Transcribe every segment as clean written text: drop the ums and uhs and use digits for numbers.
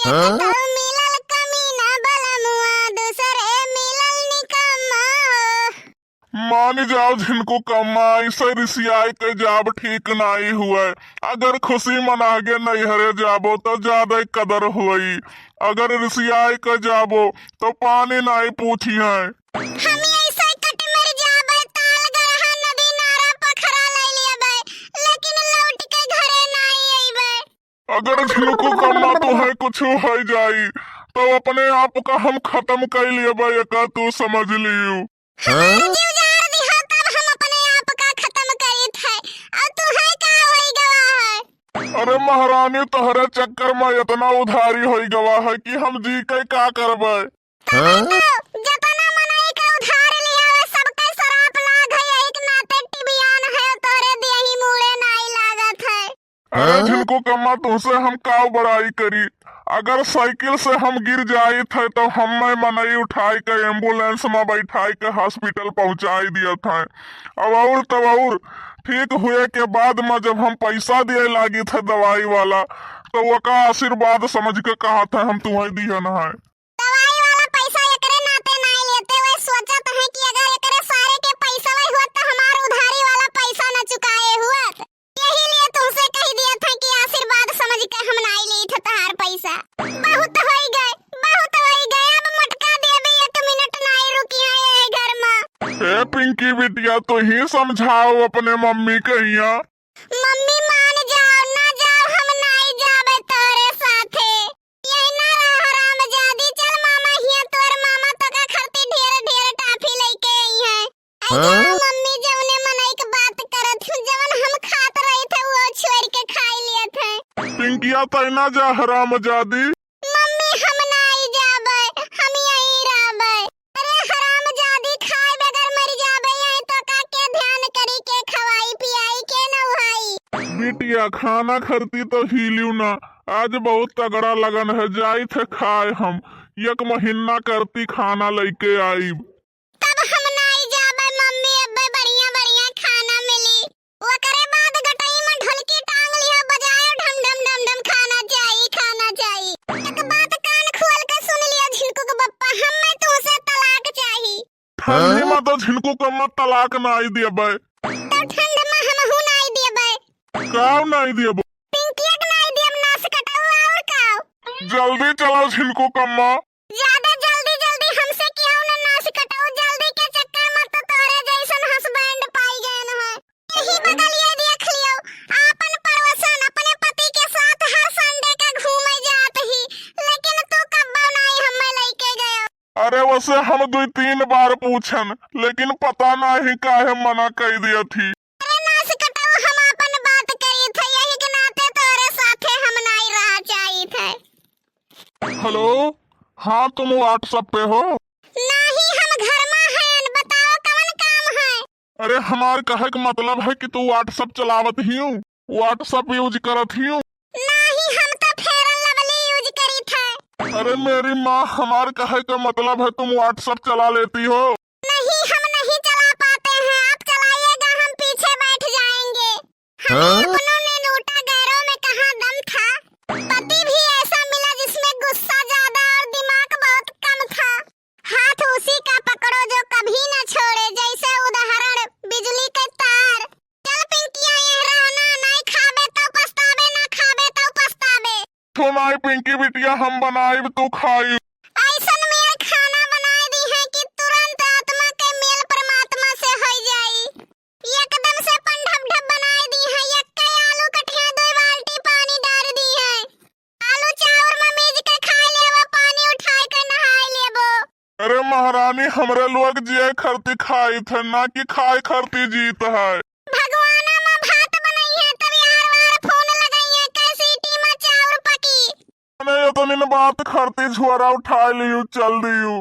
तो मिलल कमीना बलमुआ दूसरे मिलल निकम्मा हो। मान जाओ जिनको कम्मा ऐसे रिसियाई के जाब ठीक नहीं हुए। अगर खुशी मनागे नैहरे जाबो तो ज्यादा कदर हुई। अगर रिसियाई के जाबो तो पानी नहीं पूछी है। हम ऐसे कट मर जाबे ताल गरहा नदी नारा पखरा ले लेबे लेकिन लौट के घरे नहीं आइबे। अगर जिनको कम्मा तो है कुछ हो जाई तो अपने आप का हम खत्म कर लिए एका तू समझ लियो। हमार जीव जार दिहा तब हम अपने आप का खत्म करीत है और तू है का होई गवा है। अरे महारानी तोहरे चक्कर में इतना उधारी हो गवा है कि हम जी के का करबे। जतना मनाई के उधार लिया है सबके शराप लाग है एक नाते टिबियान है तोरे देही मुड़े नहीं लागत है। अरे जिनको कम्मा तुमसे हम काव बड़ाई करी। अगर साइकिल से हम गिर जाए थे तो हमें मनई उठाई के एम्बुलेंस में बैठाई के हॉस्पिटल पहुंचाई दिया था। अब और तब और ठीक हुए के बाद में जब हम पैसा दिए लागी थे दवाई वाला तो वो का आशीर्वाद समझ के कहा था हम तुम्हें दिया न है। दवाई वाला पैसा एकरे नाते नहीं लेते हुए सोचत है कि अगर एकरे सारे के पैसा वही हुआ तो हमार उधारी वाला पैसा न चुकाए हुआ। यही लिए तुमसे कह दिया था कि आशीर्वाद समझ के हम नहीं ली थे तहार पैसा। बहुत होई गए अब मटका देबे 1 मिनट नहीं रुकी है ये घर में। ए पिंकी बिटिया तो ही समझाओ अपने मम्मी के यहाँ। मम्मी मान जाओ ना जाओ हम नहीं जाबे तोरे साथे। यही ना हराम जादी चल मामा हिया तोर मामा तो का खरती ढेर टाफी लेके आई है। आई जाओ मम्मी जवने मनई के बात करत हूं जवन हम खात रही थे वो छोड़ के खाई लिए थे। पिंकिया तैना जा हराम जादी। मम्मी हम नहीं जाबे हम यहीं रहबे। अरे हराम जादी खाए बगैर मर जाबे यहीं तो का के ध्यान करी के खवाई पियाई के नहाई। बिटिया खाना खरती तो हिलियो ना। आज बहुत तगड़ा लगन है जाई थे खाए हम 1 महीना करती खाना लेके आई। तब हम नहीं जाबे मम्मी अब्बे बढ़िया खाना मिली। वो करे बाद गटई में ढोलकी टांग लिया बजाए ढम ढम ढम ढम खाना चाहिए। एक बात कान खोल के सुन लिया झिनको के बप्पा हमें तुमसे तलाक चाहिए। ठंडी में तो झिनको कम्मा तलाक नहीं देबे। तो ठंड में हमहू नहीं देबे। काव नहीं देबो। पिंकिया के नहीं देब नास कटवा और काव। जल्दी चलो झिनको कम्मा। ज्यादा जल्दी हमसे क्यों न नास कटाओ जल्दी के चक्कर में तो तोरे जैसन हस्बैंड पाई गए न है। यही बगल ये देख लियो आपन परवसन अपने पति के साथ हर संडे का घूमे जात ही लेकिन तू कब्बो नहीं हमें लेके गयो। अरे वैसे हम 2-3 बार पूछन लेकिन पता नहीं काहे मना कर दिया थी। अरे नास कटाओ हम अपन बात करी थे यही के नाते तोरे साथे हम नहीं रह चाहिए थे। हेलो हाँ तुम व्हाट्सएप पे हो? नहीं हम घर में हैं बताओ कौन काम है। अरे हमार कहे का मतलब है कि तू व्हाट्सएप चलावत ही हूँ व्हाट्सएप यूज करत ही हूँ। नहीं हम तो फेयर लवली यूज करी थे। अरे मेरी माँ हमार कहे का मतलब है तुम व्हाट्सएप चला लेती हो। नहीं हम नहीं चला पाते हैं आप चलाइएगा हम पीछे बैठ जाएंगे। हमें अपनों ने लूटा गैरों में कहाँ दम था। पति भी ऐसा मिला जिसमें गुस्सा ज्यादा और दिमाग बहुत कम था। हाथ उसी का पकड़ो जो कभी न छोड़े जैसे उदाहरण बिजली के तार। चल पिंकिया ये रहना नहीं खाबे तो पछतावे ना खाबे तो पछतावे। सुनाई पिंकी बिटिया हम बनाई तू खाई। ऐसन मेरे खाना बनाए दी है कि तुरंत आत्मा के मेल परमात्मा से हो जाई। एकदम से पंडब ढब बनाए दी है यक्के आलू कटिया 2 बाल्टी पानी डाल दी है। आलू चावल में मीज के खाए लेबो पानी उठाए के नहाए लेबो। अरे महारानी हमरे लोग जिए खरती खाई थे ना कि खाए खरती जीत है। भगवाना में भात बनाई है तब यार वार फोन लगाई है कैसी टी में चावल पकी। मैंने इतनी बात खरती झुआरा उठा लियो चल दियो।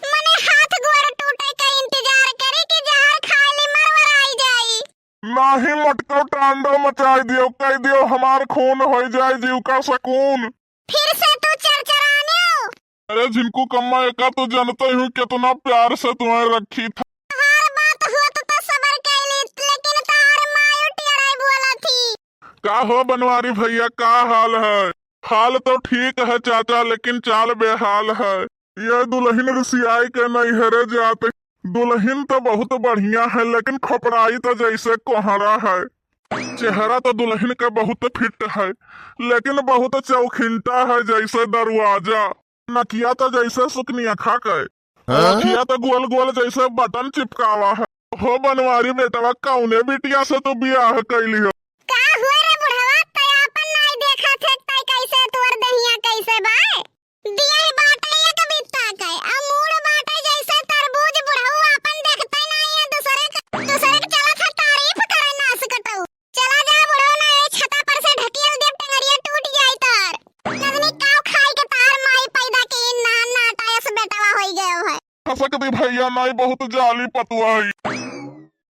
मने हाथ गोड़ टूटे का इंतजार करे कि जहर खा ली मरवर आई जाई। नाही मटको टांडो मचाई दियो कह दियो हमार खून हो जाए जीव का सुकून। फिर से तू चरचराने हो। अरे जिनको कम्मा एका तो जानते हूँ कितना प्यार से तुम्हें रखी था। हर बात होत तो सबर कैली लेकिन तार मायो टेढ़ाई बोला थी। का हो बनवारी भैया का हाल है? हाल तो ठीक है चाचा, लेकिन चाल बेहाल है। यह दुल्हन रसियाई के नैहरे जाते। दुल्हन तो बहुत बढ़िया है, लेकिन खोपड़ाई तो जैसे कोहरा है। चेहरा तो दुल्हन का बहुत फिट है, लेकिन बहुत चौखिंटा है जैसे दरवाजा। नकिया तो जैसे सुकनिया खा गए। नकिया तो गोल गोल जैसे बटन चिपकावा है। हो बनवारी बेटवा, कौने बिटिया से तो बियाह कैली हो? का हुआ रे बुढ़वा, तय अपन नहीं देखा थे तय कैसे तोर दहिया कैसे बाए? दिया ही बाटे ये कविता के अमूल बाटे जैसे तरबूज। बुढ़ऊ अपन देखते नहीं है, दूसरे के चला था तारीफ करे नास कटऊ। चला जा बुढ़ऊ, ना ये छता पर से ढकेल दे, टंगरिया टूट जाई तार। नदनी काव खाई के तार माई पैदा की ना नाटायस बेटवा होई गयो है। हसक दी भैया, नहीं बहुत जाली पतुआ है।